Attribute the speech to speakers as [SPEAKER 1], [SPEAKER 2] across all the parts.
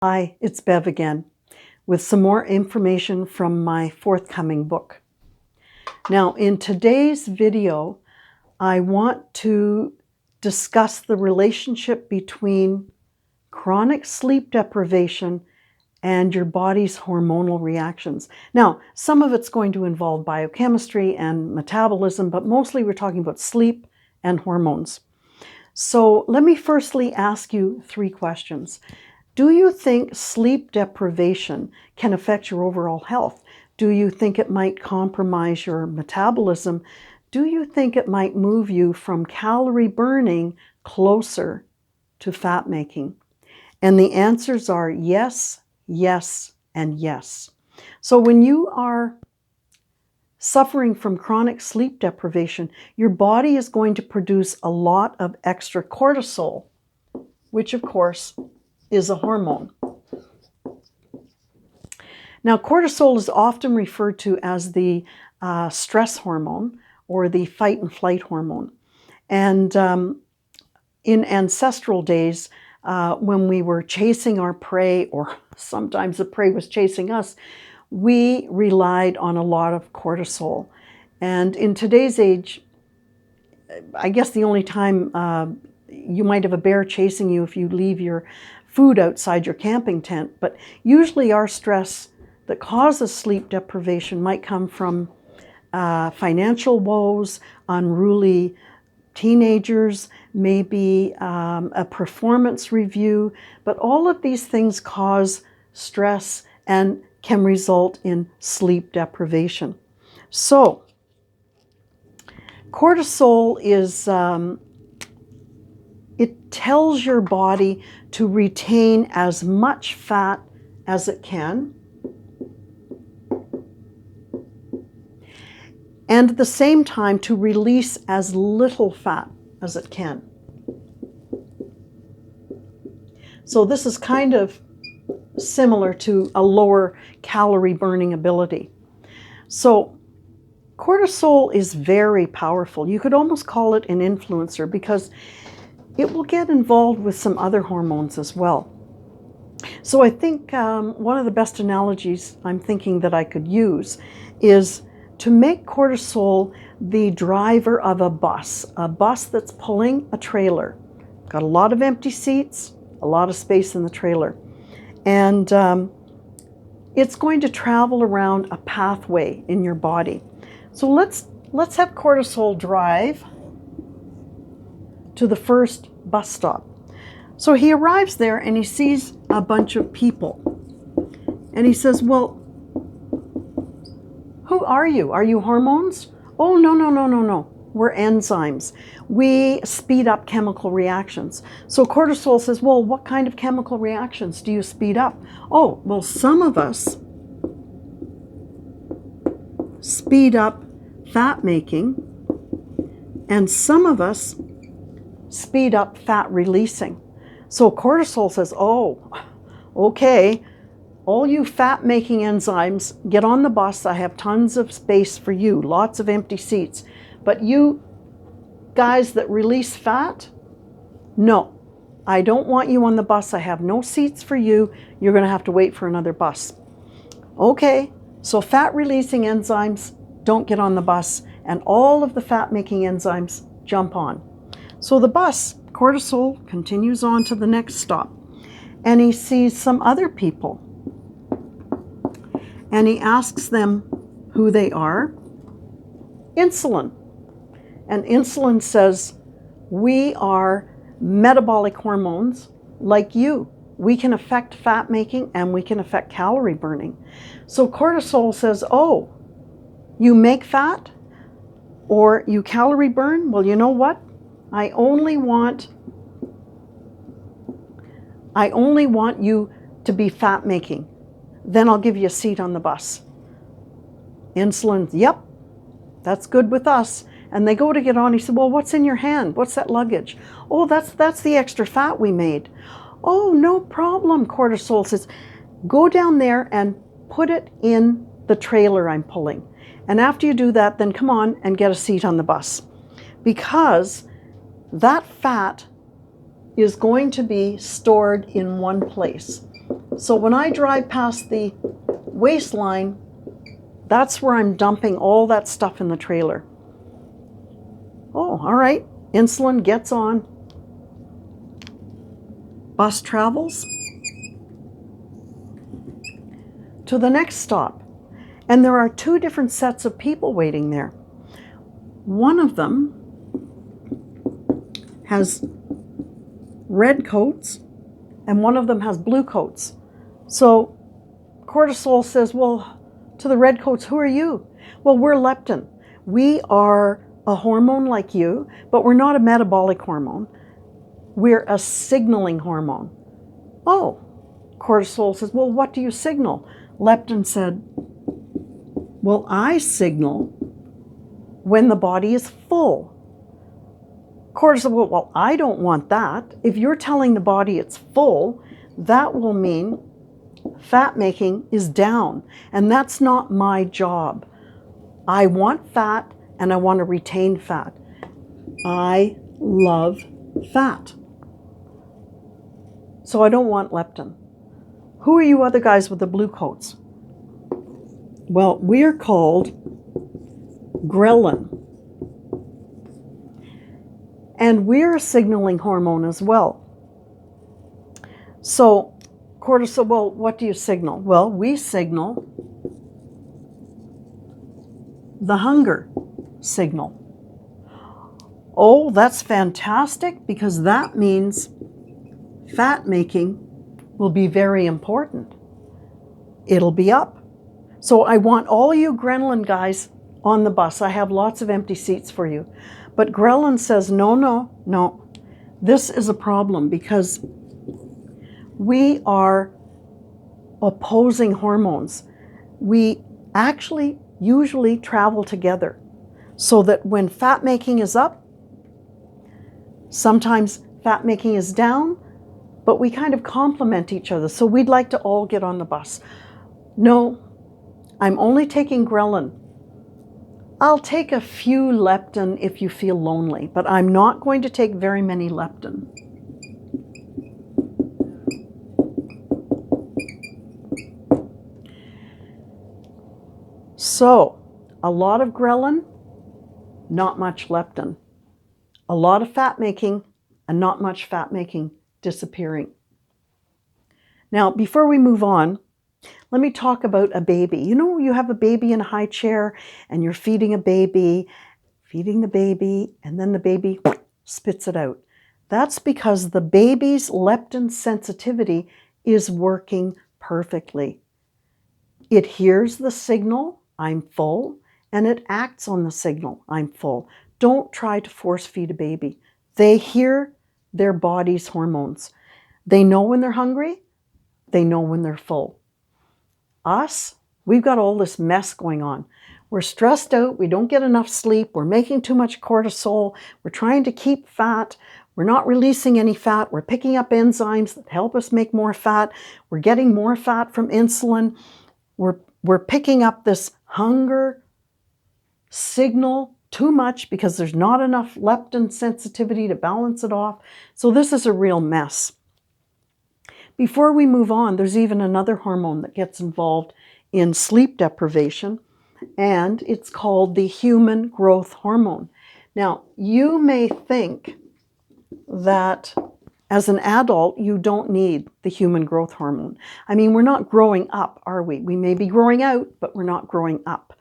[SPEAKER 1] Hi, it's Bev again with some more information from my forthcoming book. Now, in today's video, I want to discuss the relationship between chronic sleep deprivation and your body's hormonal reactions. Now, some of it's going to involve biochemistry and metabolism, but mostly we're talking about sleep and hormones. So let me firstly ask you 3 questions. Do you think sleep deprivation can affect your overall health? Do you think it might compromise your metabolism? Do you think it might move you from calorie burning closer to fat making? And the answers are yes, yes, and yes. So when you are suffering from chronic sleep deprivation, your body is going to produce a lot of extra cortisol, which of course is a hormone. Now, cortisol is often referred to as the stress hormone or the fight and flight hormone. And in ancestral days, when we were chasing our prey, or sometimes the prey was chasing us, we relied on a lot of cortisol. And in today's age, I guess the only time you might have a bear chasing you if you leave your food outside your camping tent, but usually our stress that causes sleep deprivation might come from financial woes, unruly teenagers, maybe a performance review, but all of these things cause stress and can result in sleep deprivation. So, cortisol is, it tells your body to retain as much fat as it can, and at the same time to release as little fat as it can. So this is kind of similar to a lower calorie burning ability. So cortisol is very powerful. You could almost call it an influencer because it will get involved with some other hormones as well. So I think one of the best analogies I'm thinking that I could use is to make cortisol the driver of a bus that's pulling a trailer. Got a lot of empty seats, a lot of space in the trailer. And it's going to travel around a pathway in your body. So let's have cortisol drive to the first bus stop. So he arrives there and he sees a bunch of people. And he says, well, who are you? Are you hormones? Oh, no. We're enzymes. We speed up chemical reactions. So cortisol says, well, what kind of chemical reactions do you speed up? Oh, well, some of us speed up fat making, and some of us speed up fat releasing. So cortisol says, oh, okay, all you fat-making enzymes, get on the bus. I have tons of space for you, lots of empty seats. But you guys that release fat, no, I don't want you on the bus. I have no seats for you. You're going to have to wait for another bus. Okay, so fat-releasing enzymes don't get on the bus, and all of the fat-making enzymes jump on. So the bus, cortisol, continues on to the next stop, and he sees some other people. And he asks them who they are. Insulin. And insulin says, we are metabolic hormones like you. We can affect fat making and we can affect calorie burning. So cortisol says, oh, you make fat or you calorie burn? Well, you know what? I only want you to be fat making. Then I'll give you a seat on the bus. Insulin, yep, that's good with us. And they go to get on. He said, well, what's in your hand? What's that luggage? Oh, that's the extra fat we made. Oh, no problem, cortisol says. Go down there and put it in the trailer I'm pulling. And after you do that, then come on and get a seat on the bus. Because that fat is going to be stored in one place. So when I drive past the waistline, that's where I'm dumping all that stuff in the trailer. Oh, all right. Insulin gets on. Bus travels to the next stop. And there are two different sets of people waiting there. One of them has red coats and one of them has blue coats. So cortisol says, well, to the red coats, who are you? Well, we're leptin. We are a hormone like you, but we're not a metabolic hormone. We're a signaling hormone. Oh, cortisol says, well, what do you signal? Leptin said, well, I signal when the body is full. Cortisol, well, I don't want that. If you're telling the body it's full, that will mean fat making is down, and that's not my job. I want fat and I want to retain fat. I love fat. So I don't want leptin. Who are you other guys with the blue coats? Well, we're called Grillin. And we're a signaling hormone as well. So cortisol, well, what do you signal? Well, we signal the hunger signal. Oh, that's fantastic, because that means fat making will be very important. It'll be up. So I want all you Gremlin guys on the bus. I have lots of empty seats for you. But Gremlin says, no, no, no. This is a problem because we are opposing hormones. We actually usually travel together so that when fat making is up, sometimes fat making is down, but we kind of complement each other. So we'd like to all get on the bus. No, I'm only taking Gremlin. I'll take a few leptin if you feel lonely, but I'm not going to take very many leptin. So, a lot of Gremlin, not much leptin. A lot of fat making and not much fat making disappearing. Now, before we move on, let me talk about a baby. You know, you have a baby in a high chair and you're feeding a baby, feeding the baby, and then the baby spits it out. That's because the baby's leptin sensitivity is working perfectly. It hears the signal, I'm full, and it acts on the signal, I'm full. Don't try to force feed a baby. They hear their body's hormones. They know when they're hungry, they know when they're full. Us, we've got all this mess going on. We're stressed out, we don't get enough sleep, we're making too much cortisol, we're trying to keep fat, we're not releasing any fat, we're picking up enzymes that help us make more fat, we're getting more fat from insulin, we're picking up this hunger signal too much because there's not enough leptin sensitivity to balance it off. So this is a real mess. Before we move on, there's even another hormone that gets involved in sleep deprivation, and it's called the human growth hormone. Now, you may think that as an adult, you don't need the human growth hormone. I mean, we're not growing up, are we? We may be growing out, but we're not growing up.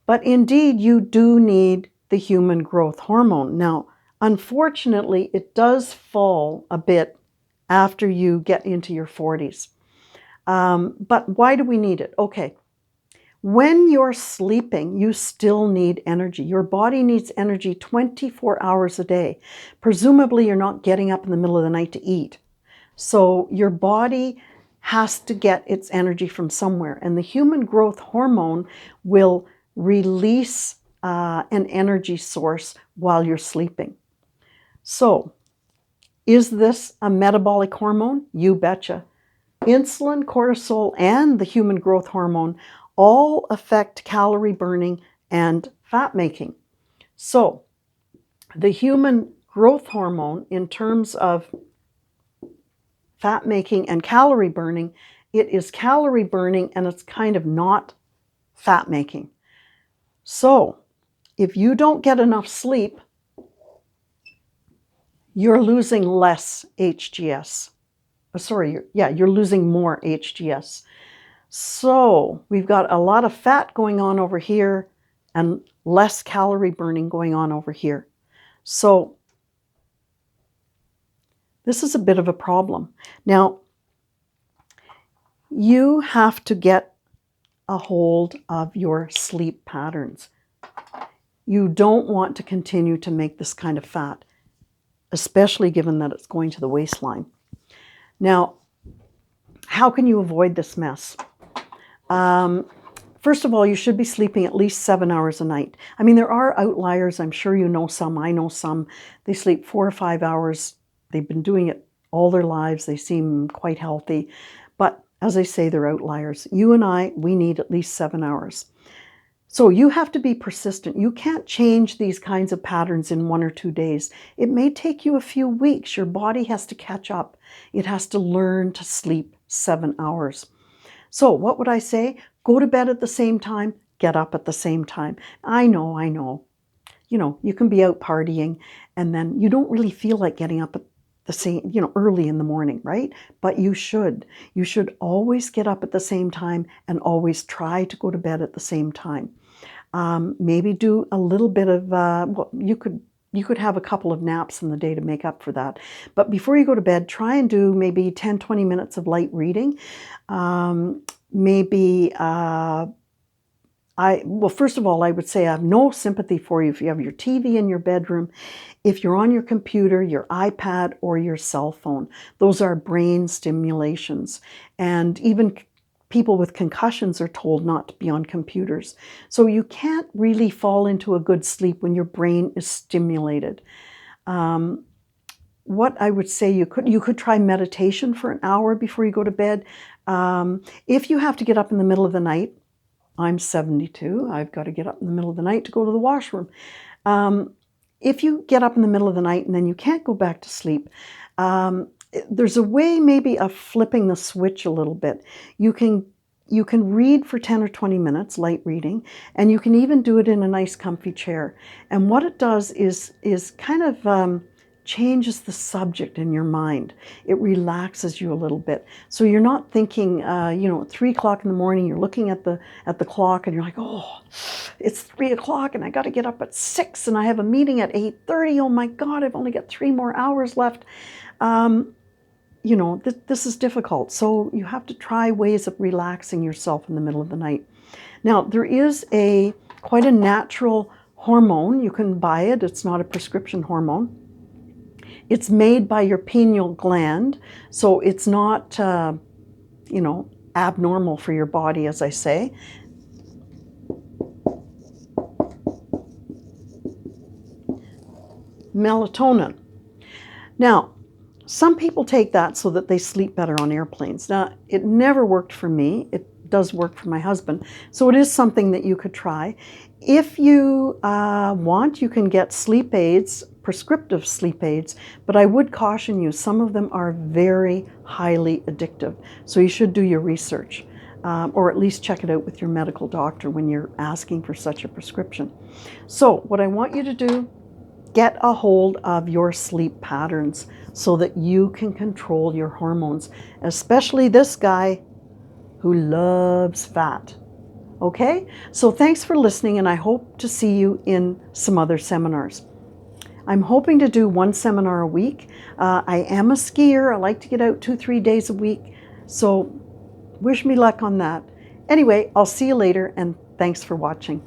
[SPEAKER 1] But indeed, you do need the human growth hormone. Now, unfortunately, it does fall a bit after you get into your 40s. But why do we need it? Okay, when you're sleeping, you still need energy. Your body needs energy 24 hours a day. Presumably, you're not getting up in the middle of the night to eat. So your body has to get its energy from somewhere. And the human growth hormone will release an energy source while you're sleeping. So, is this a metabolic hormone? You betcha. Insulin, cortisol, and the human growth hormone all affect calorie burning and fat making. So, the human growth hormone, in terms of fat making and calorie burning. It is calorie burning and it's kind of not fat making. So if you don't get enough sleep, you're losing less HGS. You're losing more HGS. So we've got a lot of fat going on over here and less calorie burning going on over here. So this is a bit of a problem. Now, you have to get a hold of your sleep patterns. You don't want to continue to make this kind of fat, especially given that it's going to the waistline. Now, how can you avoid this mess? First of all, you should be sleeping at least 7 hours a night. I mean, there are outliers. I'm sure you know some. I know some. They sleep 4 or 5 hours. They've been doing it all their lives. They seem quite healthy. But as I say, they're outliers. You and I, we need at least 7 hours. So you have to be persistent. You can't change these kinds of patterns in 1 or 2 days. It may take you a few weeks. Your body has to catch up. It has to learn to sleep 7 hours. So what would I say? Go to bed at the same time, get up at the same time. I know. You know, you can be out partying and then you don't really feel like getting up at the same, early in the morning, right? But you should. You should always get up at the same time and always try to go to bed at the same time. Maybe do a little bit of, you could have a couple of naps in the day to make up for that. But before you go to bed, try and do maybe 10, 20 minutes of light reading. First of all, I would say I have no sympathy for you if you have your TV in your bedroom, if you're on your computer, your iPad, or your cell phone. Those are brain stimulations. And even people with concussions are told not to be on computers. So you can't really fall into a good sleep when your brain is stimulated. What I would say, you could try meditation for an hour before you go to bed. If you have to get up in the middle of the night, I'm 72, I've got to get up in the middle of the night to go to the washroom. If you get up in the middle of the night and then you can't go back to sleep, there's a way maybe of flipping the switch a little bit. You can read for 10 or 20 minutes, light reading, and you can even do it in a nice comfy chair. And what it does is kind of changes the subject in your mind. It relaxes you a little bit. So you're not thinking, at 3 o'clock in the morning, you're looking at the clock and you're like, oh, it's 3 o'clock and I got to get up at 6 and I have a meeting at 8:30. Oh my God, I've only got 3 more hours left. This is difficult. So you have to try ways of relaxing yourself in the middle of the night. Now, there is quite a natural hormone. You can buy it. It's not a prescription hormone. It's made by your pineal gland, so it's not, abnormal for your body, as I say. Melatonin. Now, some people take that so that they sleep better on airplanes. Now, it never worked for me. It does work for my husband. So it is something that you could try. If you want, you can get sleep aids, prescriptive sleep aids, but I would caution you, some of them are very highly addictive. So you should do your research, or at least check it out with your medical doctor when you're asking for such a prescription. So what I want you to do, get a hold of your sleep patterns so that you can control your hormones, especially this guy who loves fat. Okay? So thanks for listening, and I hope to see you in some other seminars. I'm hoping to do 1 seminar a week. I am a skier. I like to get out 2-3 days a week. So wish me luck on that. Anyway, I'll see you later, and thanks for watching.